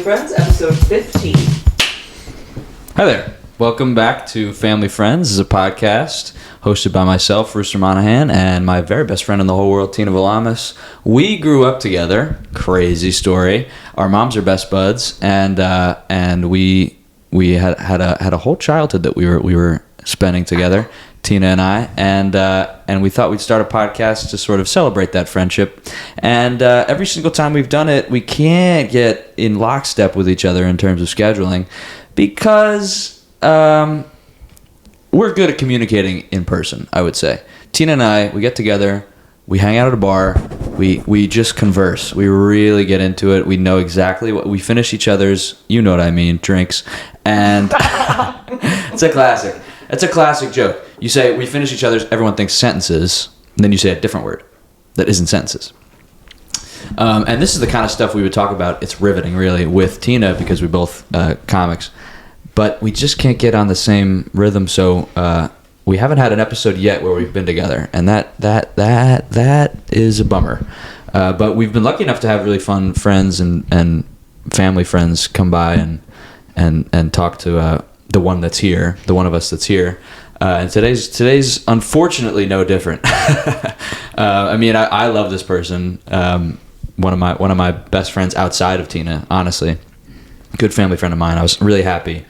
Friends, episode 15. Hi there. Welcome back to Family Friends. This is a podcast hosted by myself, Rooster Monahan, and my very best friend in the whole world, Tina Valamis. We grew up together. Crazy story. Our moms are best buds, and we had a whole childhood that we were spending together, Tina and I, and we thought we'd start a podcast to sort of celebrate that friendship. And every single time we've done it, we can't get in lockstep with each other in terms of scheduling because we're good at communicating in person, I would say. Tina and I, we get together, we hang out at a bar, we just converse. We really get into it. We know exactly what we finish each other's, you know what I mean, drinks. And it's a classic. It's a classic joke. You say, we finish each other's, everyone thinks sentences, and then you say a different word that isn't sentences. And this is the kind of stuff we would talk about. It's riveting, really, with Tina, because we're both comics. But we just can't get on the same rhythm, so we haven't had an episode yet where we've been together, and that is a bummer. But we've been lucky enough to have really fun friends and family friends come by and talk to the one that's here, the one of us that's here. And today's unfortunately no different. I mean, I love this person. One of my best friends outside of Tina, honestly. Good family friend of mine. I was really happy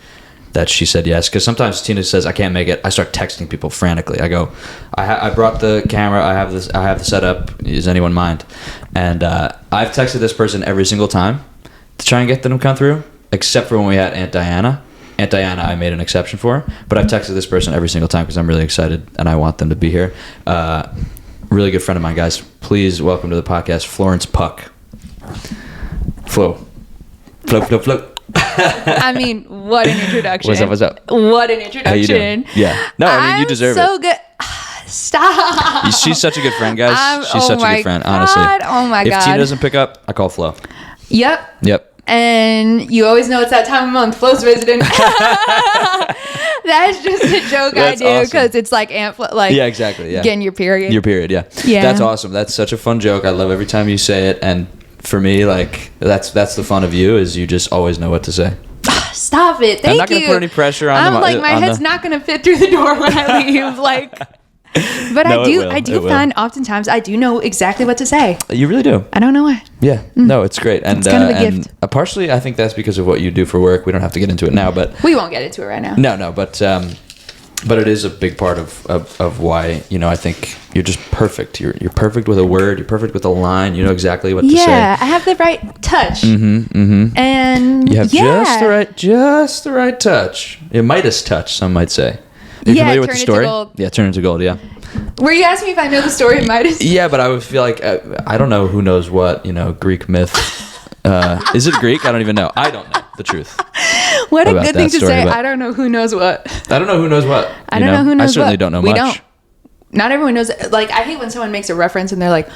that she said yes, because sometimes Tina says I can't make it. I start texting people frantically. I go, I brought the camera. I have the setup. Does anyone mind? And I've texted this person every single time to try and get them to come through, except for when we had Aunt Diana. Aunt Diana, I made an exception for, but I've texted this person every single time because I'm really excited and I want them to be here. Really good friend of mine, guys. Please welcome to the podcast, Florence Puck. Flo. I mean, what an introduction. What's up? What an introduction. How you doing? Yeah. No, I mean, you deserve it. I'm so good. Stop. She's such a good friend, guys. She's such a good friend, God. honestly. Oh my God. If Tina doesn't pick up, I call Flo. Yep. And you always know it's that time of month. Flo's visiting. That's just a joke I do because it's like Aunt Flo, like, yeah, exactly. Yeah. Getting your period. Yeah. That's awesome. That's such a fun joke. I love every time you say it. And for me, like, that's the fun of you, is you just always know what to say. Stop it. Thank you. I'm not going to put any pressure on them. I'm like, my head's not going to fit through the door when I leave. Like, but no, I do find oftentimes I do know exactly what to say. You really do. I don't know why. Yeah. No, it's great. And it's kind of a gift. Partially, I think that's because of what you do for work. We don't have to get into it now, but we won't get into it right now. No, but it is a big part of why, I think you're just perfect. You're perfect with a word. You're perfect with a line. You know exactly what to say. Yeah, I have the right touch. And you have just the right touch. A Midas touch, some might say. Are you familiar with the story? Yeah, turn into gold. Yeah. Were you asking me if I know the story of Midas? Yeah, but I would feel like I don't know who knows what. Greek myth. Is it Greek? I don't even know. I don't know the truth. What a good thing to say. I don't know who knows what. I don't know who knows what. I don't know who knows what. I certainly don't know much. We don't. Not everyone knows. Like, I hate when someone makes a reference and they're like,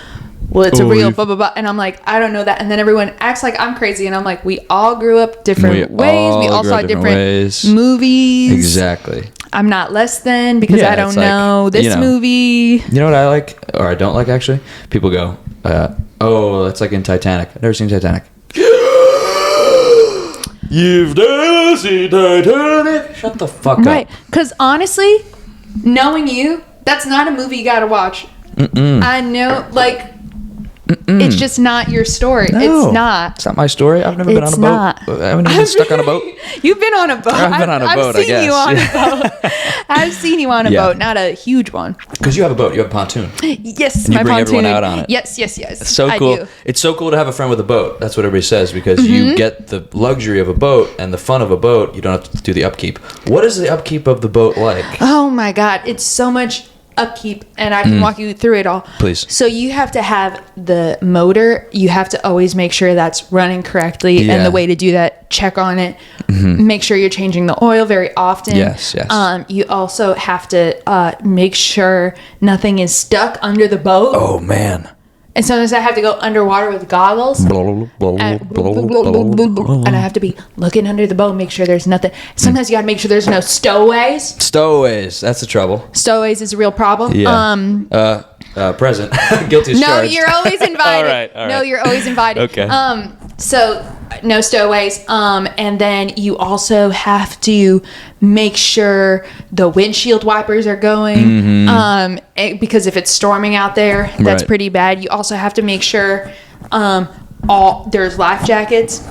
well, it's a real blah, blah, blah. And I'm like, I don't know that. And then everyone acts like I'm crazy. And I'm like, we all grew up different ways. We all saw different movies. Exactly. I'm not less than because I don't know this movie. You know what I like, or I don't like, actually? People go, that's like in Titanic. I've never seen Titanic. You've never seen Titanic. Shut the fuck up. Right. Because honestly, knowing you, that's not a movie you gotta watch. I know, like, it's just not your story. No, it's not. It's not my story. I've never been on a boat. I haven't even been stuck on a boat. You've been on a boat. I've been on a boat, I guess. I've seen you on a boat, not a huge one. Because you have a boat. You have a pontoon. Yes, and my you bring pontoon. Everyone out on it. Yes. It's so cool. I do. It's so cool to have a friend with a boat. That's what everybody says, because you get the luxury of a boat and the fun of a boat. You don't have to do the upkeep. What is the upkeep of the boat like? Oh my God. It's so much upkeep, and I can walk you through it all. Please. So you have to have the motor. You have to always make sure that's running correctly, and the way to do that, check on it. Make sure you're changing the oil very often. Yes. You also have to make sure nothing is stuck under the boat. Oh man. And sometimes I have to go underwater with goggles. And I have to be looking under the boat, make sure there's nothing. Sometimes you got to make sure there's no stowaways. Stowaways. That's the trouble. Stowaways is a real problem. Yeah. Present. Guilty as charged. No, you're always invited. All right. No, you're always invited. Okay. So no stowaways. And then you also have to make sure the windshield wipers are going. Because if it's storming out there, that's pretty bad. You also have to make sure there's life jackets.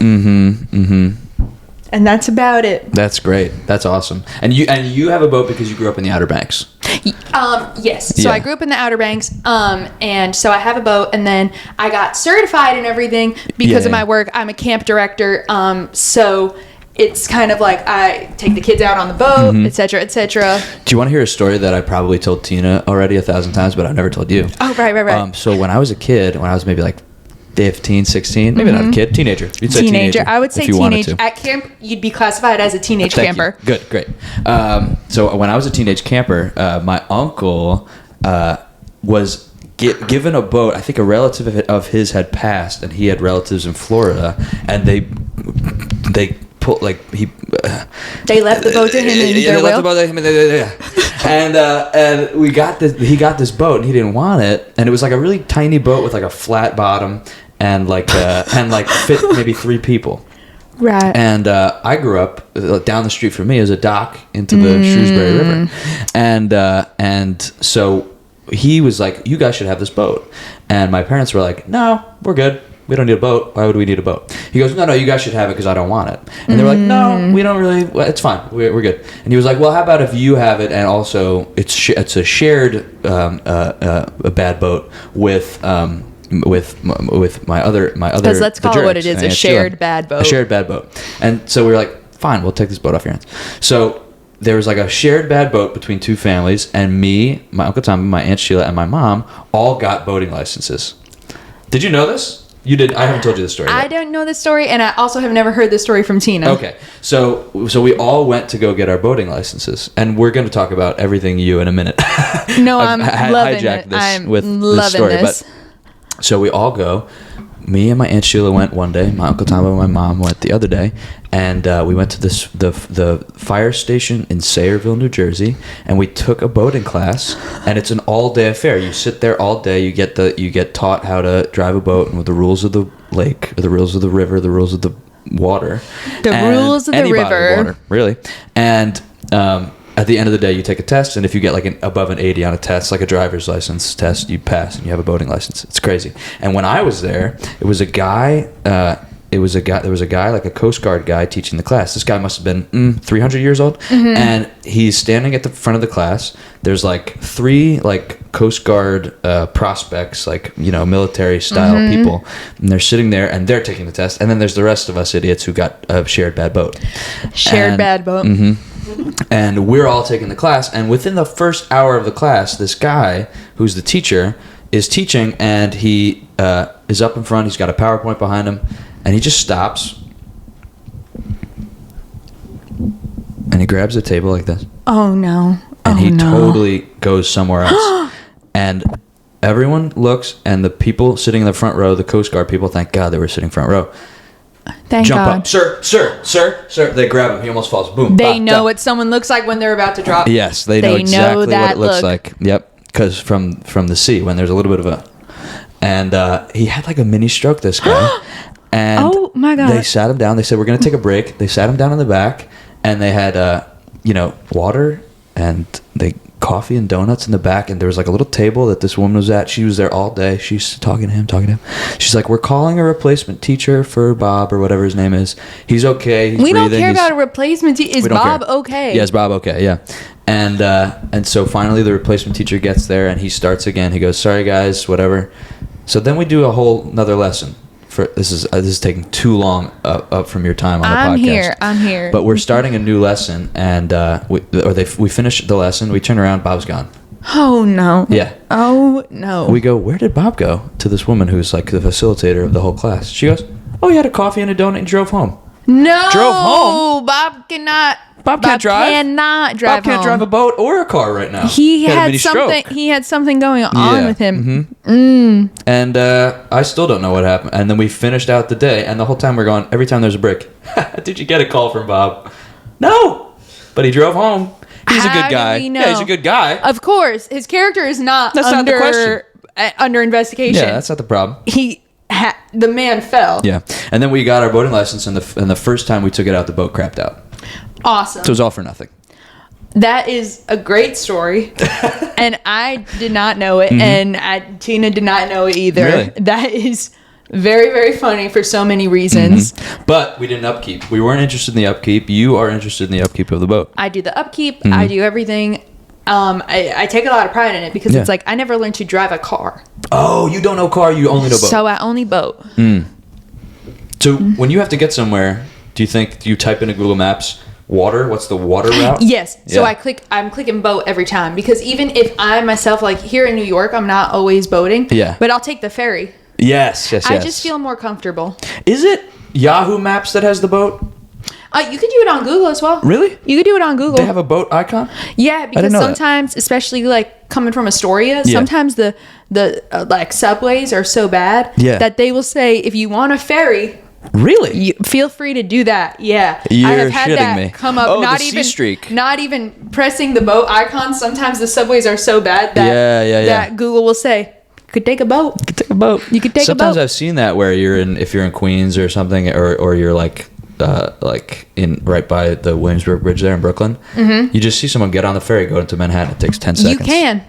And that's about it. That's great. That's awesome. And you have a boat because you grew up in the Outer Banks. Yes. So I grew up in the Outer Banks. And so I have a boat, and then I got certified and everything because of my work. I'm a camp director. So it's kind of like I take the kids out on the boat, et cetera, et cetera. Do you want to hear a story that I probably told Tina already 1,000 times, but I've never told you? Oh, right. So when I was a kid, when I was maybe like 15, 16, maybe not a kid, teenager. You'd say teenager. I would say teenage. At camp, you'd be classified as a teenage camper. You. Good, great. So when I was a teenage camper, my uncle was given a boat. I think a relative of his had passed, and he had relatives in Florida, and they put they left the boat to him in their will. Left the boat to him and we got this. He got this boat, and he didn't want it, and it was like a really tiny boat with like a flat bottom and fit maybe 3 people. Right. And I grew up down the street from me is a dock into the Shrewsbury River, and so he was like, "You guys should have this boat," and my parents were like, "No, we're good. We don't need a boat. Why would we need a boat?" He goes, no, you guys should have it because I don't want it. And they were like, no, we don't really. Well, it's fine. We're good. And he was like, well, how about if you have it and also it's a shared a bad boat with my other. Because let's call it what it is, a shared bad boat. A shared bad boat. And so we were like, fine, we'll take this boat off your hands. So there was like a shared bad boat between 2 families, and me, my Uncle Tom, my Aunt Sheila, and my mom all got boating licenses. Did you know this? You did. I haven't told you the story yet. I don't know the story, and I also have never heard the story from Tina. Okay, so we all went to go get our boating licenses, and we're going to talk about everything you in a minute. No, I'm loving it. I'm loving story, this. But so we all go. Me and my Aunt Sheila went one day. My Uncle Tom and my mom went the other day, and we went to the fire station in Sayreville, New Jersey, and we took a boating class. And it's an all-day affair. You sit there all day. You get taught how to drive a boat and with the rules of the lake, the rules of the river, the rules of the water, rules of the river, water, really. And at the end of the day, you take a test, and if you get like above an 80 on a test, like a driver's license test, you pass and you have a boating license. It's crazy. And when I was there, it was a guy. There was a guy, like a Coast Guard guy, teaching the class. This guy must have been 300 years old, and he's standing at the front of the class. There's like 3 like Coast Guard prospects, like military style people, and they're sitting there and they're taking the test. And then there's the rest of us idiots who got a shared bad boat. Bad boat. And we're all taking the class, and within the first hour of the class, this guy who's the teacher is teaching, and he is up in front. He's got a PowerPoint behind him, and he just stops, and he grabs a table like this. Oh no! And he totally goes somewhere else, and everyone looks, and the people sitting in the front row, the Coast Guard people, thank God they were sitting front row. Thank Jump God. up, sir. They grab him. He almost falls. Boom. They know what someone looks like when they're about to drop. Yes, they know exactly what it looks like. Yep, because from the sea, when there's a little bit of a, and he had like a mini stroke. This guy, and oh my God, they sat him down. They said we're gonna take a break. They sat him down in the back, and they had water and coffee and donuts in the back, and there was like a little table that this woman was at. She was there all day. She's talking to him. She's like, we're calling a replacement teacher for Bob or whatever his name is. He's okay. We don't care about a replacement teacher. Is Bob okay? Yeah, is Bob okay? Yeah. And so finally the replacement teacher gets there, and he starts again. He goes, sorry guys, whatever. So then we do a whole another lesson. This is taking too long up from your time on the podcast. I'm here. But we're starting a new lesson, and we finish the lesson. We turn around, Bob's gone. Oh no. Yeah. Oh no. We go, where did Bob go? To this woman who's like the facilitator of the whole class. She goes, oh, he had a coffee and a donut and drove home. No. Drove home. Bob cannot. Bob can't drive. Cannot drive. Bob can't home. drive a boat or a car right now. He had something. He had something going on with him. And I still don't know what happened. And then we finished out the day, and the whole time we're going. Every time there's a break, did you get a call from Bob? No, but he drove home. He's a good guy. Yeah, he's a good guy. Of course, his character is not. That's not the question. Under investigation. Yeah, that's not the problem. He the man fell. Yeah. And then we got our boating license, and the first time we took it out, the boat crapped out. Awesome. So it was all for nothing. That is a great story. And I did not know it, and Tina did not know it either. Really? That is very, very funny for so many reasons. But we didn't upkeep. We weren't interested in the upkeep. You are interested in the upkeep of the boat. I do the upkeep. I do everything. I take a lot of pride in it because it's like I never learned to drive a car. Oh, you don't know car, you only know boat. So I only boat. So when you have to get somewhere, do you type into Google Maps water? What's the water route? Yes. So I'm clicking boat every time because even if I myself, like here in New York, I'm not always boating. Yeah. But I'll take the ferry. Yes. I just feel more comfortable. Is it Yahoo Maps that has the boat? You can do it on Google as well. Really? You could do it on Google. They have a boat icon? Yeah, because sometimes, especially like coming from Astoria, sometimes the like subways are so bad that they will say if you want a ferry, really, you feel free to do that. Yeah, You're I have had shitting that me. come up. Oh, not the even C-streak. Not even pressing the boat icon. Sometimes the subways are so bad that that Google will say. Could take a boat. You could take a boat. You could take a boat. Sometimes I've seen that where if you're in Queens or something, or you're like in right by the Williamsburg Bridge there in Brooklyn. You just see someone get on the ferry, go into Manhattan. It takes 10 seconds. You can.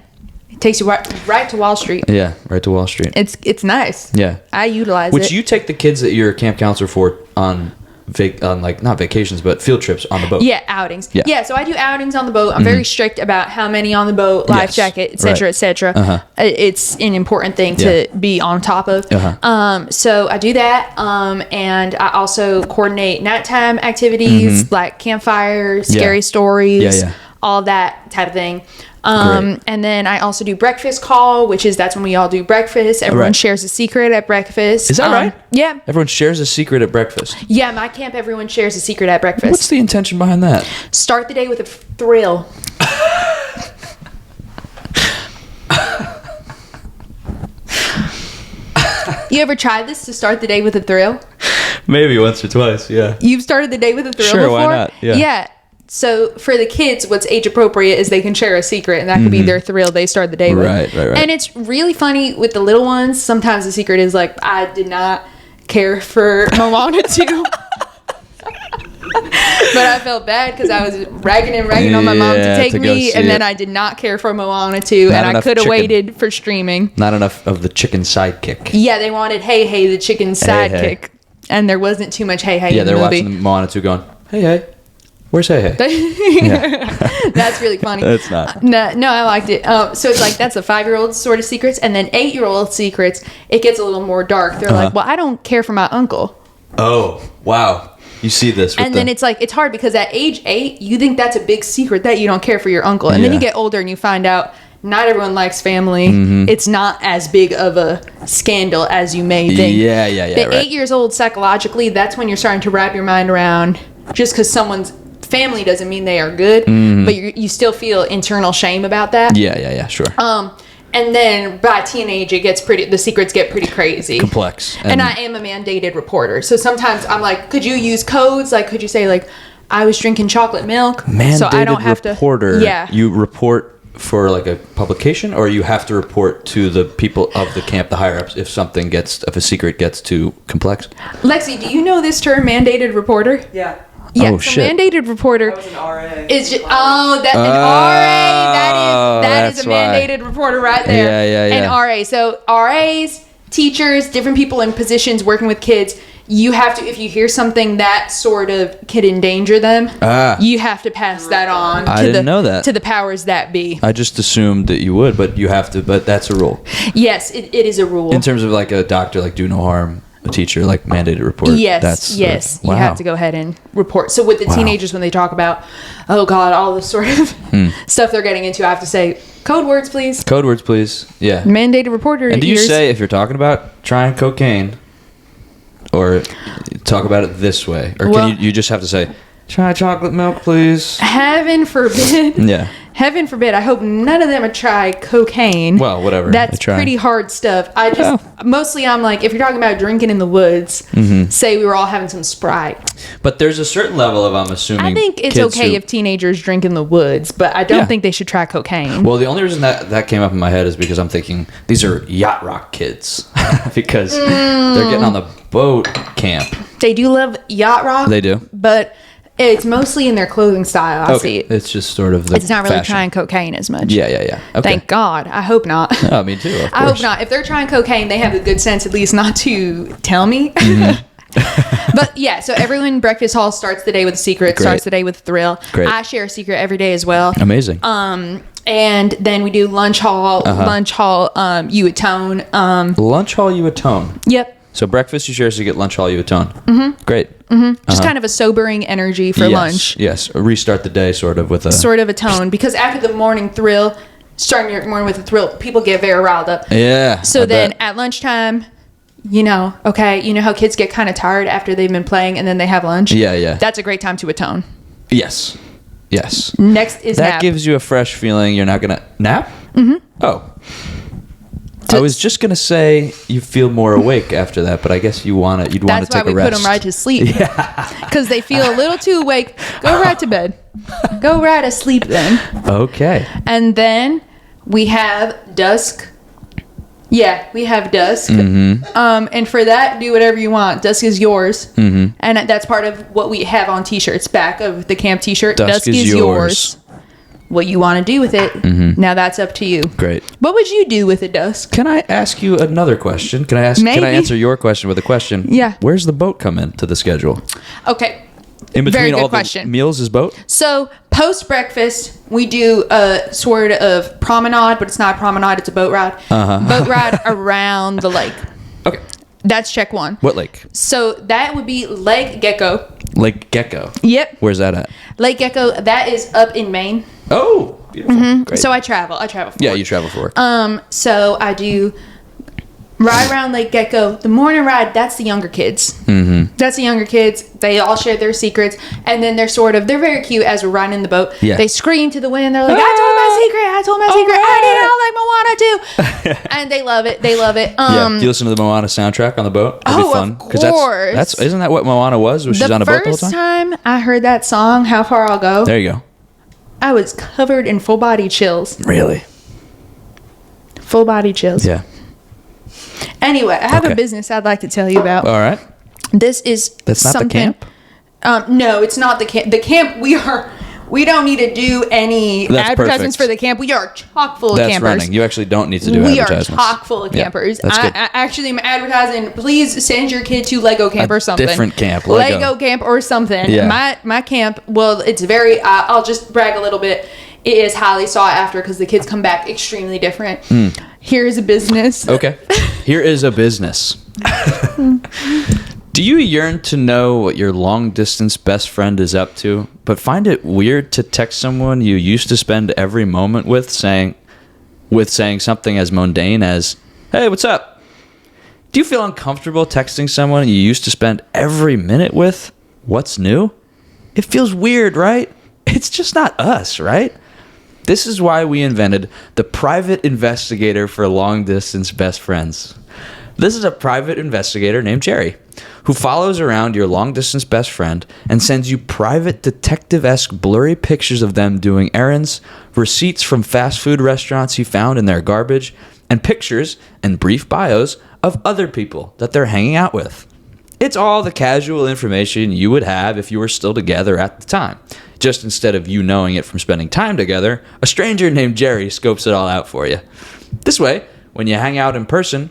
It takes you right to Wall Street. Yeah, right to Wall Street. It's nice. Yeah, I utilize it. Which you take the kids that you're a camp counselor for on like not vacations but field trips on the boat. Yeah, outings. Yeah, so I do outings on the boat. I'm very strict about how many on the boat, life jacket, etc., etc. It's an important thing to be on top of. So I do that, and I also coordinate nighttime activities like campfires, scary stories, all that type of thing. And then I also do breakfast call, that's when we all do breakfast. Everyone shares a secret at breakfast. Is that right? Yeah. Everyone shares a secret at breakfast. Yeah, my camp, everyone shares a secret at breakfast. What's the intention behind that? Start the day with a thrill. You ever tried this to start the day with a thrill? Maybe once or twice, yeah. You've started the day with a thrill before? Why not? Yeah. So for the kids, what's age appropriate is they can share a secret, and that could be their thrill they start the day with. Right. And it's really funny with the little ones. Sometimes the secret is like, I did not care for Moana 2. But I felt bad because I was ragging on my mom to take me, and then I did not care for Moana 2, and I could have waited for streaming. Not enough of the chicken sidekick. Yeah, they wanted Hey Hey, the chicken sidekick, and there wasn't too much Hey Hey in the movie. Yeah, they're watching Moana 2 going, Hey Hey. Where's Hey Hey? That's really funny. It's not. No, I liked it. So it's like that's a 5-year-old sort of secrets, and then 8-year-old secrets. It gets a little more dark. They're like, well, I don't care for my uncle. Oh, wow. You see this. And then it's like it's hard because at age 8, you think that's a big secret that you don't care for your uncle, and then you get older and you find out not everyone likes family. It's not as big of a scandal as you may think. Yeah. The 8 years old psychologically, that's when you're starting to wrap your mind around just because someone's family doesn't mean they are good, but you still feel internal shame about that. Yeah, sure. And then by teenage, the secrets get pretty crazy, complex. And I am a mandated reporter, so sometimes I'm like, could you use codes? Like, could you say like, I was drinking chocolate milk, mandated so I don't have reporter. to. Yeah, you report for like a publication, or you have to report to the people of the camp, the higher ups, if a secret gets too complex. Lexi, do you know this term, mandated reporter? Yeah. Yeah, oh, so shit. mandated reporter. I was an RA. Is just, an RA. That is a mandated reporter right there. Yeah. An RA. So RAs, teachers, different people in positions working with kids. You have to, if you hear something that sort of could endanger them, you have to pass that on. I didn't know that. To the powers that be. I just assumed that you would, but you have to. But that's a rule. Yes, it is a rule. In terms of like a doctor, like do no harm. A teacher, like mandated report. Yes. You have to go ahead and report. So with the teenagers, when they talk about, oh God, all this sort of stuff they're getting into, I have to say, code words, please. Code words, please. Yeah. Mandated reporter. And do you say, if you're talking about trying cocaine, or talk about it this way? Or can you just have to say, try chocolate milk, please? Heaven forbid. Yeah. heaven forbid, I hope none of them try cocaine. Well, whatever. That's pretty hard stuff. Mostly I'm like, if you're talking about drinking in the woods, say we were all having some Sprite. But there's a certain level of, I'm assuming, I think it's okay if teenagers drink in the woods, but I don't think they should try cocaine. Well, the only reason that came up in my head is because I'm thinking these are yacht rock kids because they're getting on the boat camp. They do love yacht rock. They do. But it's mostly in their clothing style. I see it. It's just sort of the It's not really fashion. trying cocaine as much. Yeah. Okay. Thank God. I hope not. Oh, me too, of course. I hope not. If they're trying cocaine, they have the good sense at least not to tell me. But yeah, so everyone breakfast hall starts the day with a secret, starts the day with a thrill. Great. I share a secret every day as well. Amazing. And then we do lunch hall, you atone. Lunch hall, you atone. Yep. So breakfast, you share a secret. Lunch hall, you atone. Mm-hmm. Great. Mm-hmm. Just kind of a sobering energy for lunch. Yes. Restart the day sort of with a... Sort of a tone. Because after the morning thrill, starting your morning with a thrill, people get very riled up. Yeah. So then at lunchtime, you know how kids get kind of tired after they've been playing and then they have lunch? Yeah. That's a great time to atone. Yes. Next is that nap. gives you a fresh feeling. You're not going to... Nap? Mm-hmm. Oh. I was just going to say you feel more awake after that, but I guess you'd want to take a rest. That's why we put them right to sleep. Yeah. Because they feel a little too awake. Go right to bed. Go right asleep then. Okay. And then we have dusk. Yeah, we have dusk. Mm-hmm. And for that, do whatever you want. Dusk is yours. Mm-hmm. And that's part of what we have on t-shirts, back of the camp t-shirt. Dusk is yours. What you want to do with it, now that's up to you. Great. What would you do with a dusk? Can I ask you another question? Can I answer your question with a question? Yeah. Where's the boat come into the schedule? Okay. In between Very good all question. the meals is boat? So post breakfast, we do a sort of promenade, but it's not a promenade, it's a boat ride. Boat ride around the lake. Okay. That's check one. What lake? So that would be Lake Gecko. Lake Gecko. Yep. Where's that at? Lake Gecko, that is up in Maine. Oh, beautiful. Great. So I travel for work. Yeah, you travel for work. So I do ride around Lake Gecko. The morning ride, that's the younger kids. Mm-hmm. That's the younger kids. They all share their secrets. And then they're very cute as we're riding in the boat. Yeah. They scream to the wind. They're like, I told my secret. I need it all like Moana too. And they love it. Yeah. Do you listen to the Moana soundtrack on the boat? That'd be fun. Of course. Isn't that what Moana was? Was she on a boat the whole time? The first time I heard that song, How Far I'll Go, There you go. I was covered in full body chills. Really? Full body chills. Yeah. Anyway, I have a business I'd like to tell you about. All right. This is That's not the camp? No, it's not the camp. The camp, we don't need to do any advertisements for the camp. We are chock full of campers. That's running. You actually don't need to do advertisements. We are chock full of campers. That's good. I actually am advertising, please send your kid to Lego camp or something. Different camp. Lego camp or something. Yeah. My camp, well, it's very, I'll just brag a little bit. It is highly sought after because the kids come back extremely different. Here's a business. Okay. Here is a business. Do you yearn to know what your long distance best friend is up to, but find it weird to text someone you used to spend every moment with saying something as mundane as, "Hey, what's up?" Do you feel uncomfortable texting someone you used to spend every minute with? What's new? It feels weird, right? It's just not us, right? This is why we invented the private investigator for long distance best friends. This is a private investigator named Jerry who follows around your long distance best friend and sends you private detective-esque blurry pictures of them doing errands, receipts from fast food restaurants he found in their garbage, and pictures and brief bios of other people that they're hanging out with. It's all the casual information you would have if you were still together at the time. Just instead of you knowing it from spending time together, a stranger named Jerry scopes it all out for you. This way, when you hang out in person,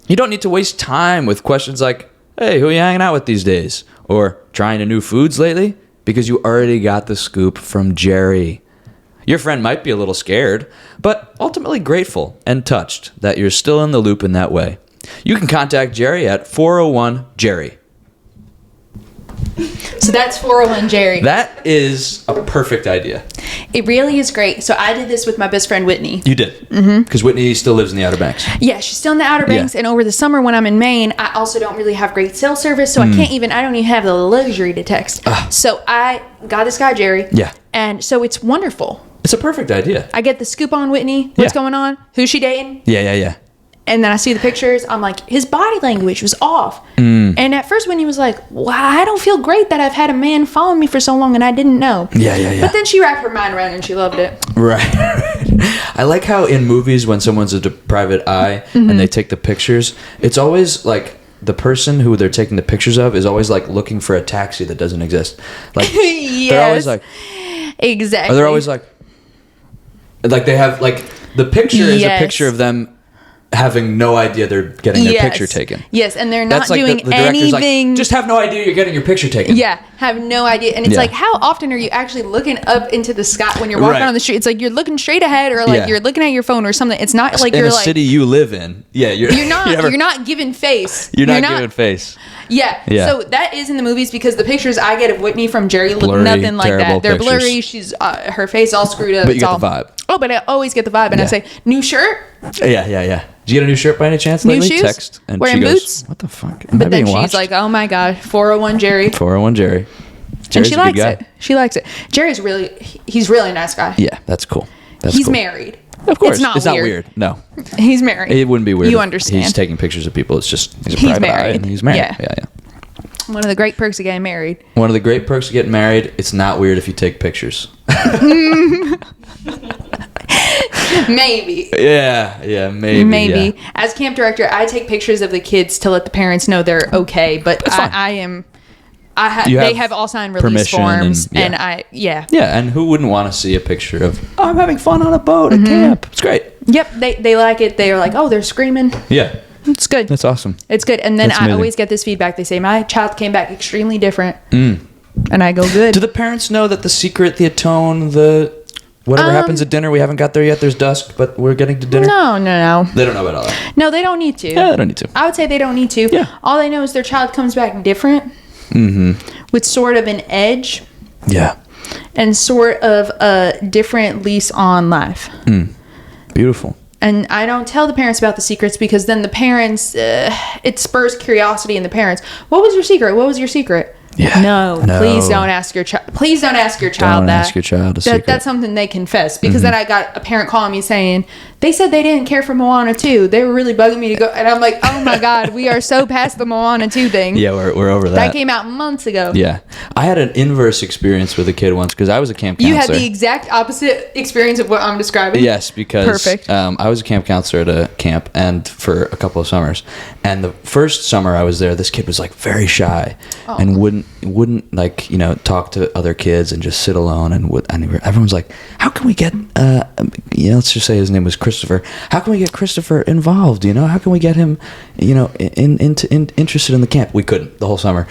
you don't need to waste time with questions like, "Hey, who are you hanging out with these days?" Or "Trying new foods lately?" Because you already got the scoop from Jerry. Your friend might be a little scared, but ultimately grateful and touched that you're still in the loop in that way. You can contact Jerry at 401-JERRY. So that's 401 Jerry. That is a perfect idea. It really is great. So I did this with my best friend Whitney. You did? Because Whitney still lives in the Outer Banks. Yeah, she's still in the Outer Banks. And over the summer when I'm in Maine, I also don't really have great cell service. So I don't even have the luxury to text. So I got this guy, Jerry. Yeah. And so it's wonderful. It's a perfect idea. I get the scoop on Whitney. What's going on? Who's she dating? Yeah. And then I see the pictures. I'm like, his body language was off. And at first when he was like, wow, I don't feel great that I've had a man follow me for so long and I didn't know. Yeah. But then she wrapped her mind around it and she loved it. Right. I like how in movies when someone's a private eye and they take the pictures, it's always like the person who they're taking the pictures of is always like looking for a taxi that doesn't exist. Like they're always like, exactly. or they're always like they have like the picture is a picture of them having no idea they're getting their picture taken. Yes, and they're not doing the director's anything. Like, just have no idea you're getting your picture taken. Yeah, have no idea. And it's like, how often are you actually looking up into the sky when you're walking on the street? It's like you're looking straight ahead, or like you're looking at your phone or something. It's not like in you're a like city you live in. Yeah, you're not giving face. You're not giving face. Yeah. So that is in the movies because the pictures I get of Whitney from Jerry look blurry, nothing like that. They're pictures. blurry. She's her face all screwed up. But you get the vibe. Oh, but I always get the vibe, and I say, "New shirt." Yeah. Did you get a new shirt by any chance lately? New shoes? Text and wearing she goes, boots? "What the fuck?" But then she's like, "Oh my god, 401 Jerry." 401 Jerry. And she likes it. She likes it. Jerry's he's really a nice guy. Yeah, that's cool. He's married. Of course. It's not weird. No. He's married. It wouldn't be weird. You understand. He's taking pictures of people. It's just he's a private eye and he's married. Yeah. One of the great perks of getting married. One of the great perks of getting married, it's not weird if you take pictures. Maybe. Yeah, maybe. Yeah. As camp director, I take pictures of the kids to let the parents know they're okay, but they have all signed release forms and Yeah, and who wouldn't want to see a picture of I'm having fun on a boat at camp? It's great. Yep, they like it. They are like, "Oh, they're screaming." Yeah. It's good. That's awesome. It's good. And then I always get this feedback. They say, "My child came back extremely different." And I go, "Good." Do the parents know that the secret, the atone, the whatever happens at dinner, we haven't got there yet, there's dusk, but we're getting to dinner? No. They don't know about all that. No, they don't need to. Yeah, they don't need to. I would say they don't need to. Yeah. All they know is their child comes back different. With sort of an edge. Yeah. And sort of a different lease on life. Beautiful. And I don't tell the parents about the secrets because then the parents, it spurs curiosity in the parents. What was your secret? What was your secret? Yeah. No, please don't ask your child. Please don't ask your child that. Don't ask your child a secret. That's something they confess. Because then I got a parent calling me saying, they said they didn't care for Moana 2. They were really bugging me to go. And I'm like, oh my God, we are so past the Moana 2 thing. Yeah, we're over that. That came out months ago. Yeah. I had an inverse experience with a kid once because I was a camp counselor. You had the exact opposite experience of what I'm describing? Yes, because I was a camp counselor at a camp and for a couple of summers. And the first summer I was there, this kid was like very shy and wouldn't like, talk to other kids and just sit alone. And everyone's like, how can we get, let's just say his name was Christopher. How can we get Christopher involved? How can we get him, interested in the camp? We couldn't the whole summer.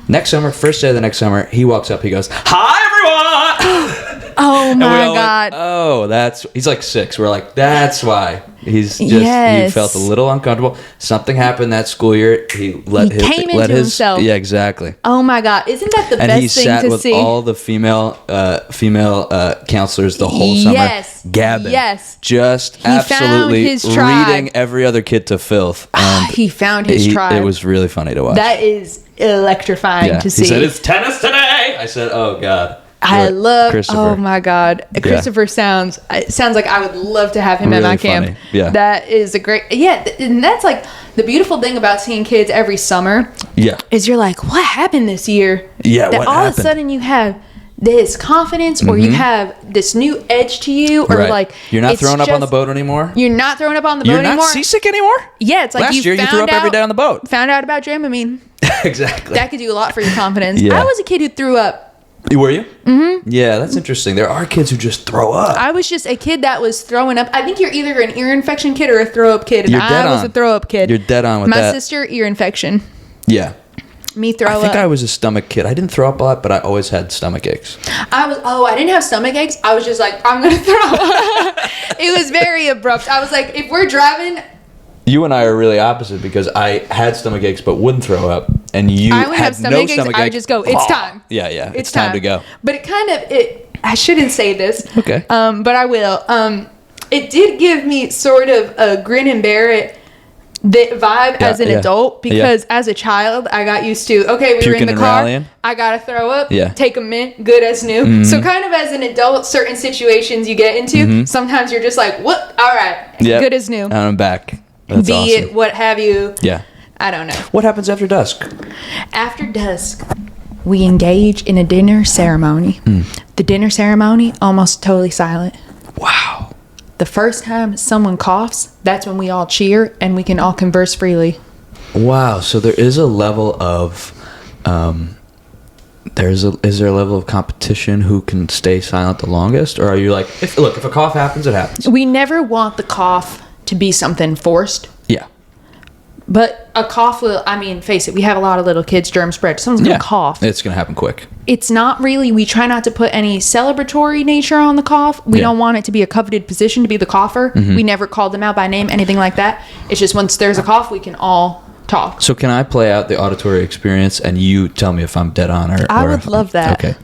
Next summer, first day of the next summer, he walks up, he goes, "Hi, everyone!" Oh my God. He's like 6. We're like, that's why. He's just, he felt a little uncomfortable. Something happened that school year. He came into himself. Yeah, exactly. Oh my God. Isn't that the best thing to see? And he sat with all the female counselors the whole summer. Gabbing. Yes. Just absolutely reading every other kid to filth. And he found his tribe. It was really funny to watch. That is electrifying to see. He said, "It's tennis today." I said, "Oh God." I love Christopher. Oh my God. Christopher sounds like I would love to have him at my camp. Yeah. That is a great, and that's like the beautiful thing about seeing kids every summer. Yeah. Is you're like, what happened this year? Yeah. That all of a sudden you have this confidence or you have this new edge to you or like you're not throwing up on the boat anymore. You're not throwing up on the boat anymore. You're not seasick anymore? Yeah, it's like last year you threw up every day on the boat. Found out about Dramamine. Exactly. That could do a lot for your confidence. Yeah. I was a kid who threw up. Were you? Mm-hmm. Yeah, that's interesting. There are kids who just throw up. I was just a kid that was throwing up. I think you're either an ear infection kid or a throw up kid. And I was a throw up kid. You're dead on with that. My sister, ear infection. Yeah. Me throw up. I think I was a stomach kid. I didn't throw up a lot, but I always had stomach aches. I didn't have stomach aches. I was just like, I'm going to throw up. It was very abrupt. I was like, if we're driving. You and I are really opposite because I had stomach aches but wouldn't throw up, and you I would had have stomach aches. I would just go, it's time. Yeah. It's time to go. But I shouldn't say this. Okay. But I will. It did give me sort of a grin and bear it the vibe as an adult, because as a child I got used to, okay, we were in the car, I gotta throw up, take a mint, good as new. So kind of as an adult, certain situations you get into, sometimes you're just like, what? All right, good as new. And I'm back. That's Be awesome. it what have you. Yeah. I don't know. What happens after dusk? After dusk, we engage in a dinner ceremony. The dinner ceremony, almost totally silent. Wow. The first time someone coughs, that's when we all cheer and we can all converse freely. Wow. So there is a level of, is there a level of competition who can stay silent the longest? Or are you like, if a cough happens, it happens. We never want the cough to be something forced. Yeah. But a cough will, I mean, face it, we have a lot of little kids, germ spread. Someone's going to cough. It's going to happen quick. It's not really, we try not to put any celebratory nature on the cough. We don't want it to be a coveted position to be the cougher. We never call them out by name, anything like that. It's just once there's a cough, we can all talk. So can I play out the auditory experience and you tell me if I'm dead on or... I would love that. Okay.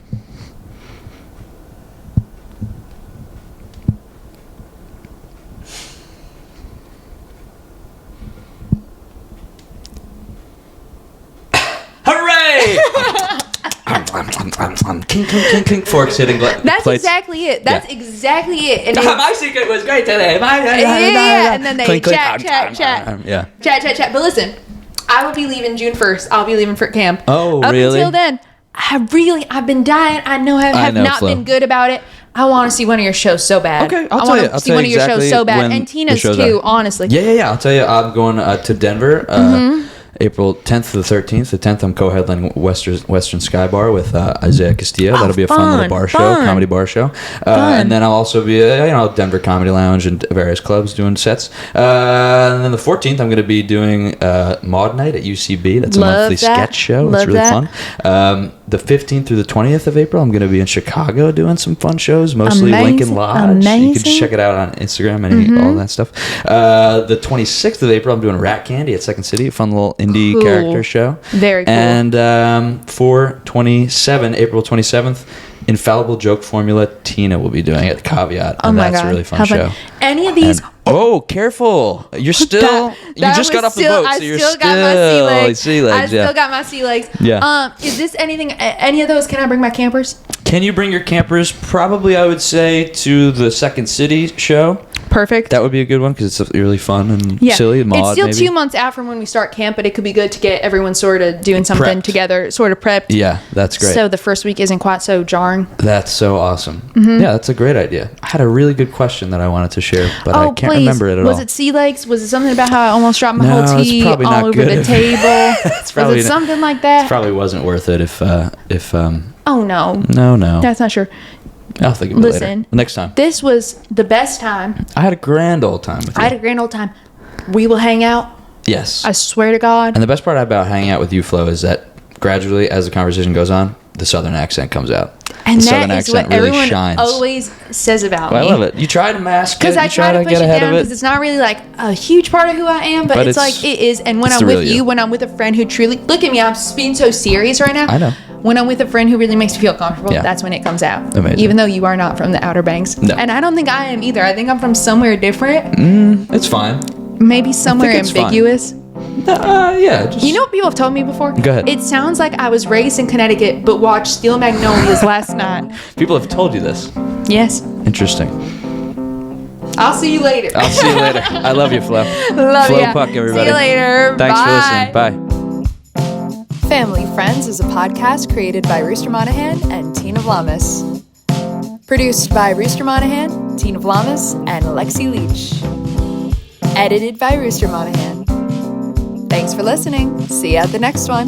Clink, clink, clink, clink, forks hitting That's plates. exactly it. That's exactly it. And my secret was great today. And then they clink, chat. Yeah. Chat. But listen, I will be leaving June 1st. I'll be leaving for camp. Oh, Up really? until then, I've been dying. I have not Flo. been good about it. I want to see one of your shows so bad. Okay, I'll tell you. I'll see tell one you of your shows exactly so bad. when And Tina's the shows too, are. honestly. Yeah. I'll tell you, I'm going to Denver. April 10th to the 13th. The 10th, I'm co-headlining Western Sky Bar with Isaiah Castillo. That'll be a fun little bar show, comedy bar show. And then I'll also be Denver Comedy Lounge and various clubs doing sets. And then the 14th, I'm going to be doing Maud Night at UCB. That's a monthly sketch show. It's really fun. The 15th through the 20th of April, I'm going to be in Chicago doing some fun shows, mostly Lincoln Lodge. You can check it out on Instagram and all that stuff. The 26th of April, I'm doing Rat Candy at Second City, a fun little indie character show. Very cool. And for April 27th, Infallible Joke Formula, Tina will be doing it, Caveat. And that's a really fun show. Any of these... careful. You're still... you just got off the boat, so you're still... got my sea legs. I still got my sea legs. Yeah. Is this anything... Any of those, can I bring my campers? Can you bring your campers? Probably, I would say, to the Second City show. Perfect. That would be a good one because it's really fun and silly. Maud, it's still maybe. 2 months out from when we start camp, but it could be good to get everyone sort of doing something together, sort of prepped. Yeah, that's great. So the first week isn't quite so jarring. That's so awesome. Yeah, that's a great idea. I had a really good question that I wanted to share, but I can't remember it at all. Was it sea legs? Was it something about how I almost dropped my whole tea all over the table? Was it something like that? It probably wasn't worth it if Oh, no. No. That's not sure. I'll think of it later. Next time. This was the best time. I had a grand old time with you. I had a grand old time. We will hang out. Yes. I swear to God. And the best part about hanging out with you, Flo, is that gradually, as the conversation goes on, the Southern accent comes out. And the that Southern is accent what really everyone shines. always says about me. I love it. You try to mask it. Because I try to push get it ahead down of it. because it's not really like a huge part of who I am, but it's like it is. And when I'm with you, when I'm with a friend who truly... Look at me, I'm being so serious right now. I know. When I'm with a friend who really makes me feel comfortable, that's when it comes out. Amazing. Even though you are not from the Outer Banks. No. And I don't think I am either. I think I'm from somewhere different. It's fine. Maybe somewhere ambiguous. Yeah. You know what people have told me before? Go ahead. It sounds like I was raised in Connecticut, but watched Steel Magnolias last night. People have told you this. Yes. Interesting. I'll see you later. I'll see you later. I love you, Flo. Love you. Flo Puck, everybody. See you later. Thanks Bye. for listening. Bye. Family Friends is a podcast created by Rooster Monahan and Tina Vlamis. Produced by Rooster Monahan, Tina Vlamis, and Lexi Leach. Edited by Rooster Monahan. Thanks for listening. See you at the next one.